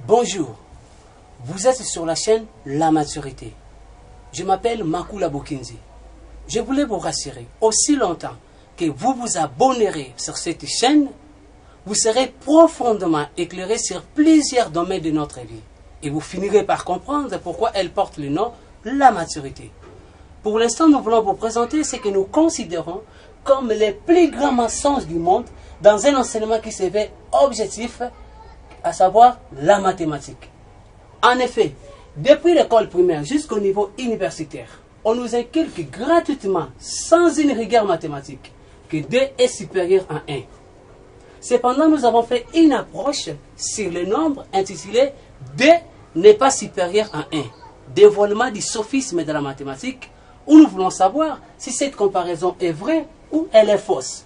Bonjour, vous êtes sur la chaîne La Maturité. Je m'appelle Makula Bokinzi. Je voulais vous rassurer, aussi longtemps que vous vous abonnerez sur cette chaîne, vous serez profondément éclairé sur plusieurs domaines de notre vie. Et vous finirez par comprendre pourquoi elle porte le nom La Maturité. Pour l'instant, nous voulons vous présenter ce que nous considérons comme les plus grands mensonges du monde dans un enseignement qui se veut objectif, à savoir la mathématique. En effet, depuis l'école primaire jusqu'au niveau universitaire, on nous inculque gratuitement, sans une rigueur mathématique, que 2 est supérieur à 1. Cependant, nous avons fait une approche sur le nombre intitulée 2 n'est pas supérieur à 1. Dévoilement du sophisme de la mathématique, où nous voulons savoir si cette comparaison est vraie ou elle est fausse.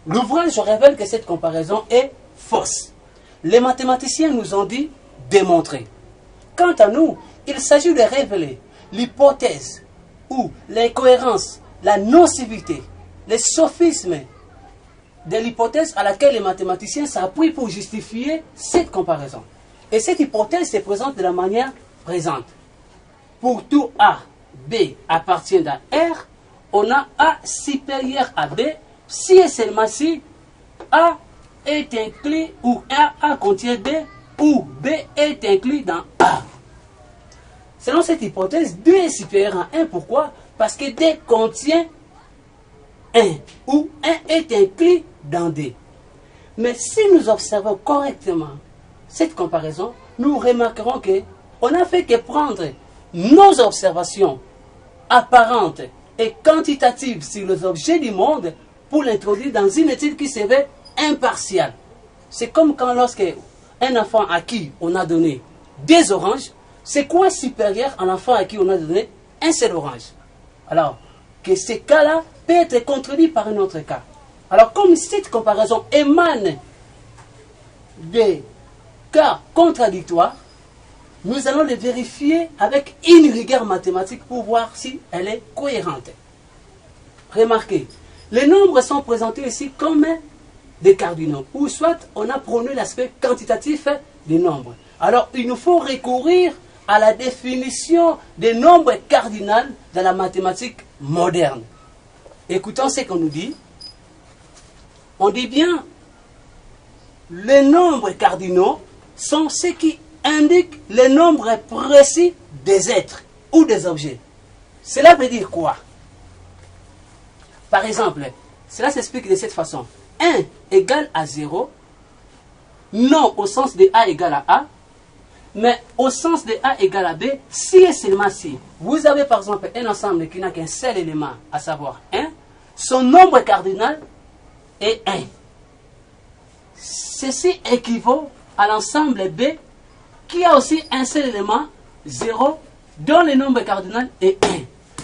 L'ouvrage révèle que cette comparaison est fausse. Les mathématiciens nous ont dit démontrer. Quant à nous, il s'agit de révéler l'hypothèse ou l'incohérence, la nocivité, les sophismes de l'hypothèse à laquelle les mathématiciens s'appuient pour justifier cette comparaison. Et cette hypothèse se présente de la manière présente. Pour tout A, B appartient à R, on a A supérieur à B si et seulement si A est inclus ou A contient B ou B est inclus dans A. Selon cette hypothèse, 2 est supérieur à 1. Pourquoi? Parce que D contient 1 ou 1 est inclus dans D. Mais si nous observons correctement cette comparaison, nous remarquerons qu'on n'a fait que prendre nos observations apparentes et quantitatives sur les objets du monde pour l'introduire dans une étude qui se veut impartiale. C'est comme quand lorsque un enfant à qui on a donné des oranges, c'est quoi supérieur à l'enfant à qui on a donné un seul orange? Alors, que ce cas-là peut être contredit par un autre cas. Alors, comme cette comparaison émane des cas contradictoires, nous allons les vérifier avec une rigueur mathématique pour voir si elle est cohérente. Remarquez, les nombres sont présentés ici comme des cardinaux, ou soit on a prôné l'aspect quantitatif des nombres. Alors, il nous faut recourir à la définition des nombres cardinaux dans la mathématique moderne. Écoutons ce qu'on nous dit. On dit bien, les nombres cardinaux sont ceux qui indiquent les nombres précis des êtres ou des objets. Cela veut dire quoi? Par exemple, cela s'explique de cette façon. 1 égale à 0, non au sens de A égale à A, mais au sens de A égale à B, si et seulement si. Vous avez par exemple un ensemble qui n'a qu'un seul élément, à savoir 1, son nombre cardinal est 1. Ceci équivaut à l'ensemble B qui a aussi un seul élément, 0, dont le nombre cardinal est 1.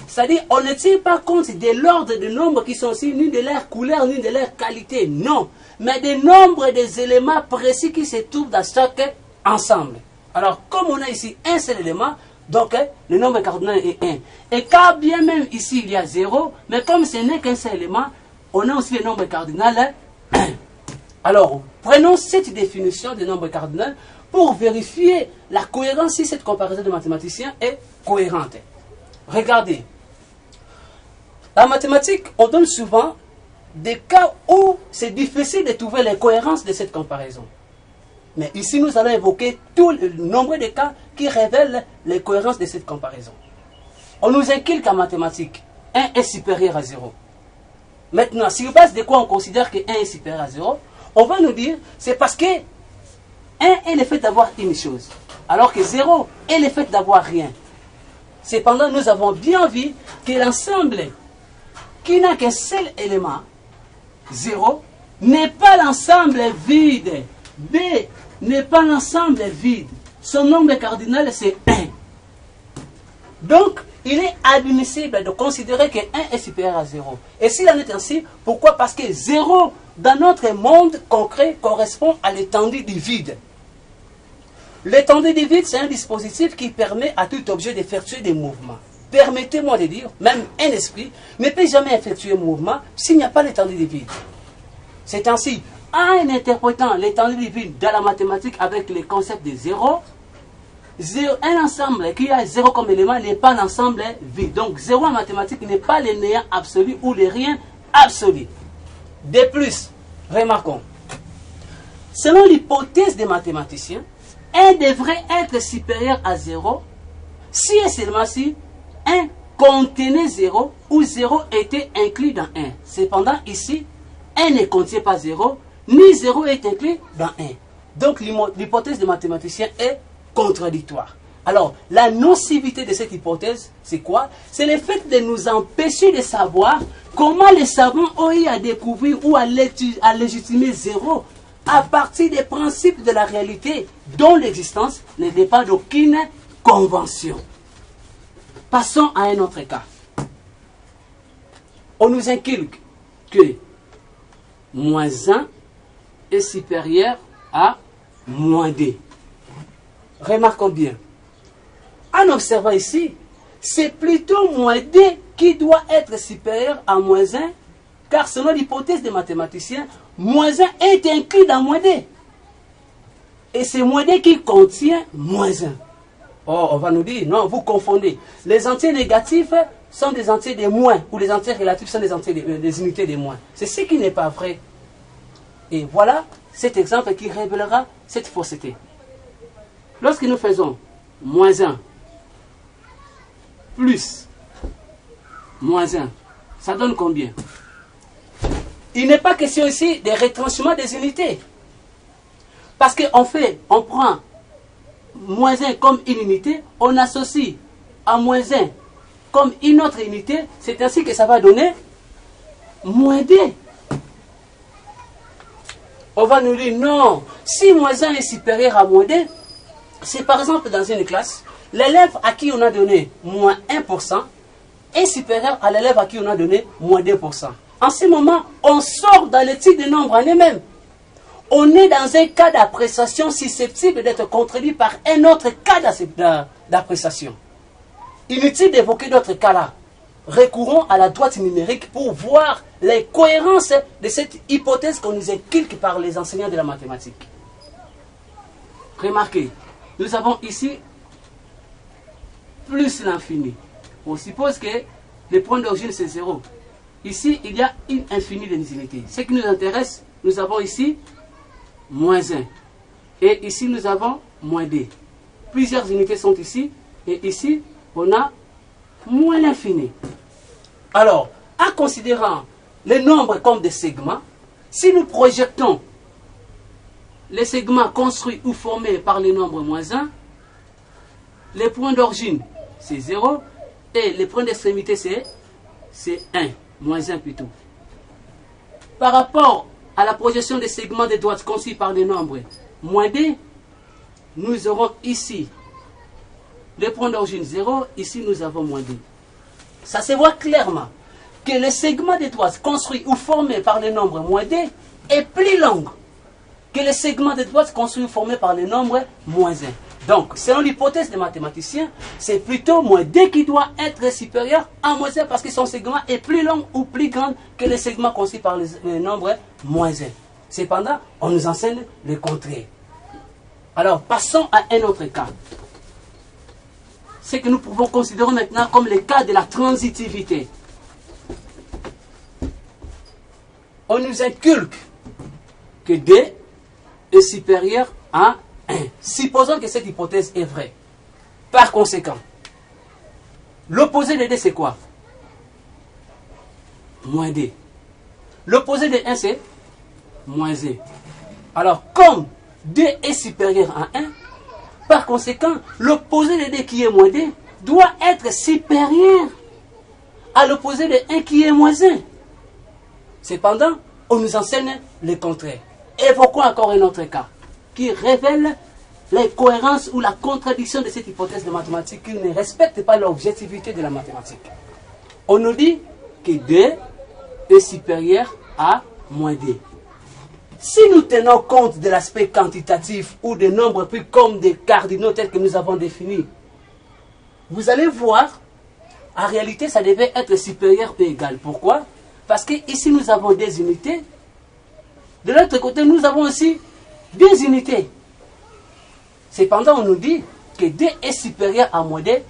C'est-à-dire, on ne tient pas compte de l'ordre de nombres qui sont aussi ni de leur couleur, ni de leur qualité, non. Mais des nombres des éléments précis qui se trouvent dans chaque ensemble. Alors, comme on a ici un seul élément, donc le nombre cardinal est 1. Et quand bien même ici il y a 0, mais comme ce n'est qu'un seul élément, on a aussi le nombre cardinal 1. Alors, prenons cette définition du nombre cardinal pour vérifier la cohérence si cette comparaison de mathématiciens est cohérente. Regardez. En mathématiques, on donne souvent des cas où c'est difficile de trouver les cohérences de cette comparaison. Mais ici, nous allons évoquer tout le nombre de cas qui révèlent les cohérences de cette comparaison. On nous inculque en mathématiques, 1 est supérieur à 0. Maintenant, sur base de quoi on considère que 1 est supérieur à 0, on va nous dire, c'est parce que 1 est le fait d'avoir une chose, alors que 0 est le fait d'avoir rien. Cependant, nous avons bien vu que l'ensemble qui n'a qu'un seul élément, 0, n'est pas l'ensemble vide. B n'est pas l'ensemble vide. Son nombre cardinal, c'est 1. Donc, il est admissible de considérer que 1 est supérieur à 0. Et s'il en est ainsi, pourquoi? Parce que 0, dans notre monde concret, correspond à l'étendue du vide. L'étendue du vide, c'est un dispositif qui permet à tout objet d'effectuer des mouvements. Permettez-moi de dire, même un esprit ne peut jamais effectuer un mouvement s'il n'y a pas l'étendue du vide. C'est ainsi, en interprétant l'étendue divine dans la mathématique avec les concepts de zéro, un ensemble qui a zéro comme élément n'est pas l'ensemble vide. Donc zéro en mathématiques n'est pas le néant absolu ou le rien absolu. De plus, remarquons, selon l'hypothèse des mathématiciens, 1 devrait être supérieur à 0 si et seulement si 1 contenait 0 ou 0 était inclus dans 1. Cependant, ici, 1 ne contient pas 0, ni 0 est inclus dans 1. Donc, l'hypothèse des mathématiciens est contradictoire. Alors, la nocivité de cette hypothèse, c'est quoi? C'est le fait de nous empêcher de savoir comment les savants ont eu à découvrir ou à légitimer 0 à partir des principes de la réalité dont l'existence ne dépend d'aucune convention. Passons à un autre cas. On nous inculque que moins 1 est supérieur à moins 2. Remarquons bien. En observant ici, c'est plutôt moins 2 qui doit être supérieur à moins 1, car selon l'hypothèse des mathématiciens, moins 1 est inclus dans moins 2. Et c'est moins 2 qui contient moins 1. Oh, on va nous dire, non, vous confondez. Les entiers négatifs sont des entiers de moins, ou les entiers relatifs sont des entiers des unités de moins. C'est ce qui n'est pas vrai. Et voilà cet exemple qui révélera cette fausseté. Lorsque nous faisons moins 1 plus moins 1, ça donne combien? Il n'est pas question ici de retranchement des unités. Parce on prend moins 1 comme une unité, on associe à moins 1 comme une autre unité, c'est ainsi que ça va donner moins 2. On va nous dire non, si moins 1 est supérieur à moins 2, c'est par exemple dans une classe, l'élève à qui on a donné moins 1% est supérieur à l'élève à qui on a donné moins 2%. En ce moment, on sort dans l'étude des nombres en eux-mêmes. On est dans un cas d'appréciation susceptible d'être contredit par un autre cas d'appréciation. Inutile d'évoquer d'autres cas-là. Recourons à la droite numérique pour voir les cohérences de cette hypothèse qu'on nous inculque par les enseignants de la mathématique. Remarquez, nous avons ici plus l'infini. On suppose que le point d'origine c'est 0. Ici, il y a une infinie des unités. Ce qui nous intéresse, nous avons ici moins 1. Et ici, nous avons moins 2. Plusieurs unités sont ici. Et ici, on a moins l'infini. Alors, en considérant les nombres comme des segments, si nous projetons les segments construits ou formés par les nombres moins 1, les points d'origine, c'est 0. Et les points d'extrémité, c'est 1. Moins 1 plutôt. Par rapport à la projection des segments de droite conçus par les nombres moins 2, nous aurons ici le point d'origine 0, ici nous avons moins 2. Ça se voit clairement que le segment de droite construit ou formé par les nombres moins 2 est plus long que le segment de droite construit ou formé par les nombres moins 1. Donc, selon l'hypothèse des mathématiciens, c'est plutôt moins 2 qui doit être supérieur à moins 1 parce que son segment est plus long ou plus grand que le segment construit par les nombres moins 1. Cependant, on nous enseigne le contraire. Alors, passons à un autre cas. Ce que nous pouvons considérer maintenant comme le cas de la transitivité. On nous inculque que 2 est supérieur à 1. Supposons que cette hypothèse est vraie. Par conséquent, l'opposé de 2 c'est quoi? Moins 2. L'opposé de 1 c'est moins 1. Alors, comme 2 est supérieur à 1, par conséquent, l'opposé de 2 qui est moins 2 doit être supérieur à l'opposé de 1 qui est moins 1. Cependant, on nous enseigne le contraire. Évoquons encore un autre cas qui révèle l'incohérence ou la contradiction de cette hypothèse de mathématiques qui ne respecte pas l'objectivité de la mathématique. On nous dit que 2 est supérieur à moins 2. Si nous tenons compte de l'aspect quantitatif ou des nombres pris comme des cardinaux tels que nous avons définis, vous allez voir, en réalité, ça devait être supérieur ou égal. Pourquoi? Parce que ici, nous avons des unités De l'autre côté, nous avons aussi des unités. Cependant, on nous dit que D est supérieur à moins D.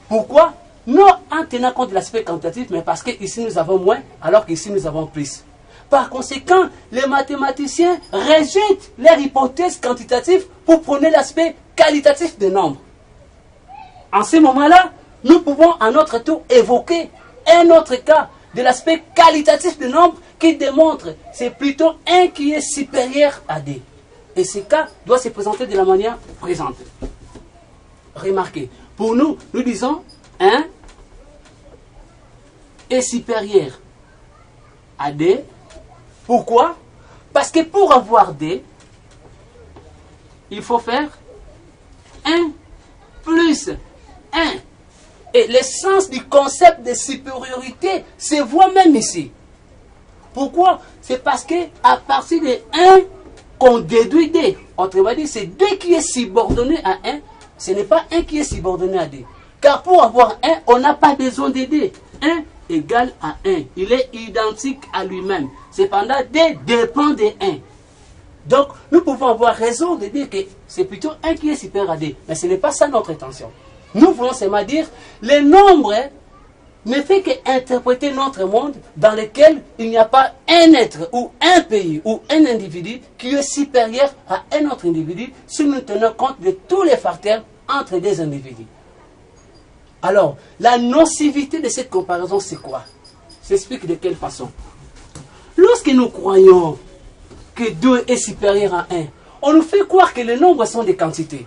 Pourquoi? Non en tenant compte de l'aspect quantitatif, mais parce qu'ici nous avons moins, alors qu'ici nous avons plus. Par conséquent, les mathématiciens rejettent leur hypothèse quantitative pour prôner l'aspect qualitatif des nombres. En ce moment-là, nous pouvons à notre tour évoquer un autre cas de l'aspect qualitatif des nombres qui démontre que c'est plutôt 1 qui est supérieur à D. Et ce cas doit se présenter de la manière présente. Remarquez, pour nous, nous disons 1 est supérieur à D. Pourquoi? Parce que pour avoir D, il faut faire 1 plus 1. Et l'essence du concept de supériorité se voit même ici. Pourquoi? C'est parce qu'à partir de 1 qu'on déduit D. Autrement dit, c'est D qui est subordonné à 1. Ce n'est pas 1 qui est subordonné à D. Car pour avoir 1, on n'a pas besoin de D. 1 égale à 1. Il est identique à lui-même. Cependant, D dépend de 1. Donc, nous pouvons avoir raison de dire que c'est plutôt 1 qui est supérieur à D. Mais ce n'est pas ça notre intention. Nous voulons seulement dire le nombre ne fait qu'interpréter notre monde dans lequel il n'y a pas un être ou un pays ou un individu qui est supérieur à un autre individu si nous tenons compte de tous les facteurs entre des individus. Alors, la nocivité de cette comparaison, c'est quoi? S'explique de quelle façon? Lorsque nous croyons que 2 est supérieur à 1, on nous fait croire que les nombres sont des quantités.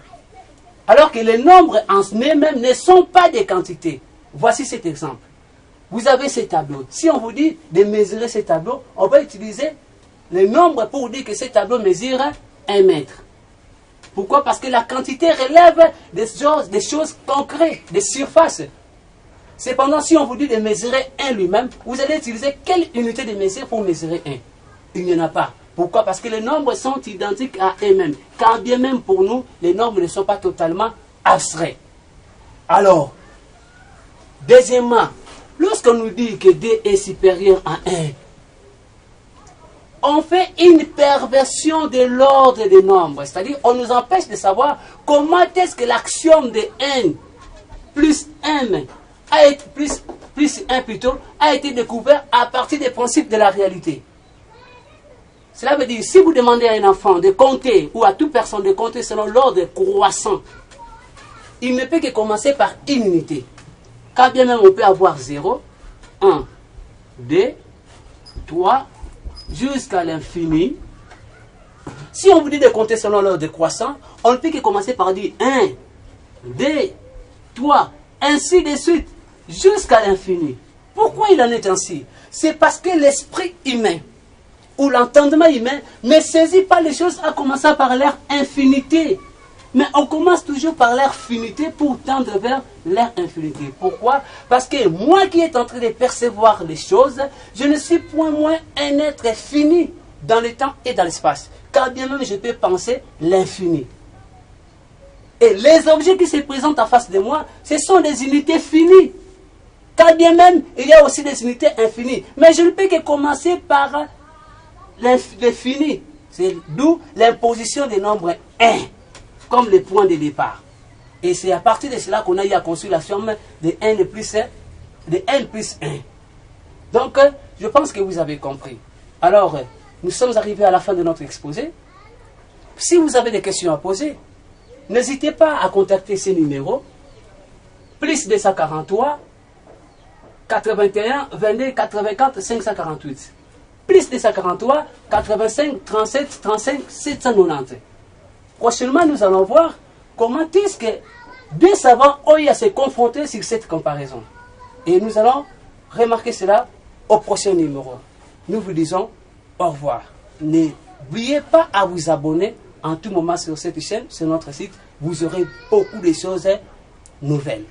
Alors que les nombres en eux-mêmes ne sont pas des quantités. Voici cet exemple. Vous avez ce tableau. Si on vous dit de mesurer ce tableau, on va utiliser les nombres pour dire que ce tableau mesure 1 mètre. Pourquoi? Parce que la quantité relève des choses concrètes, des surfaces. Cependant, si on vous dit de mesurer 1 lui-même, vous allez utiliser quelle unité de mesure pour mesurer 1? Il n'y en a pas. Pourquoi? Parce que les nombres sont identiques à eux-mêmes. Quand bien même pour nous, les nombres ne sont pas totalement abstraits. Alors, deuxièmement, lorsqu'on nous dit que D est supérieur à 1, on fait une perversion de l'ordre des nombres. C'est-à-dire, on nous empêche de savoir comment est-ce que l'axiome de n plus m a été, plus 1 plutôt, a été découvert à partir des principes de la réalité. Cela veut dire, si vous demandez à un enfant de compter, ou à toute personne de compter selon l'ordre croissant, il ne peut que commencer par une unité. Quand bien même on peut avoir 0, 1, 2, 3, jusqu'à l'infini. Si on vous dit de compter selon l'ordre croissant, on ne peut que commencer par dire 1, 2, 3, ainsi de suite, jusqu'à l'infini. Pourquoi il en est ainsi? C'est parce que l'esprit humain, ou l'entendement humain, ne saisit pas les choses en commençant par leur infinité. Mais on commence toujours par leur finité pour tendre vers leur infinité. Pourquoi? Parce que moi qui est en train de percevoir les choses, je ne suis point moins un être fini dans le temps et dans l'espace. Car bien même je peux penser l'infini. Et les objets qui se présentent en face de moi, ce sont des unités finies. Car bien même il y a aussi des unités infinies. Mais je ne peux que commencer par l'infini. C'est d'où l'imposition des nombres 1. Comme le point de départ. Et c'est à partir de cela qu'on a eu à construire la somme de n plus 1. De n plus 1. Donc, je pense que vous avez compris. Alors, nous sommes arrivés à la fin de notre exposé. Si vous avez des questions à poser, n'hésitez pas à contacter ces numéros. Plus 243 81 22 84 548. Plus 243 85 37 35 790. Prochainement, nous allons voir comment est-ce que deux savants ont eu à se confronter sur cette comparaison. Et nous allons remarquer cela au prochain numéro. Nous vous disons au revoir. N'oubliez pas à vous abonner en tout moment sur cette chaîne, sur notre site. Vous aurez beaucoup de choses nouvelles.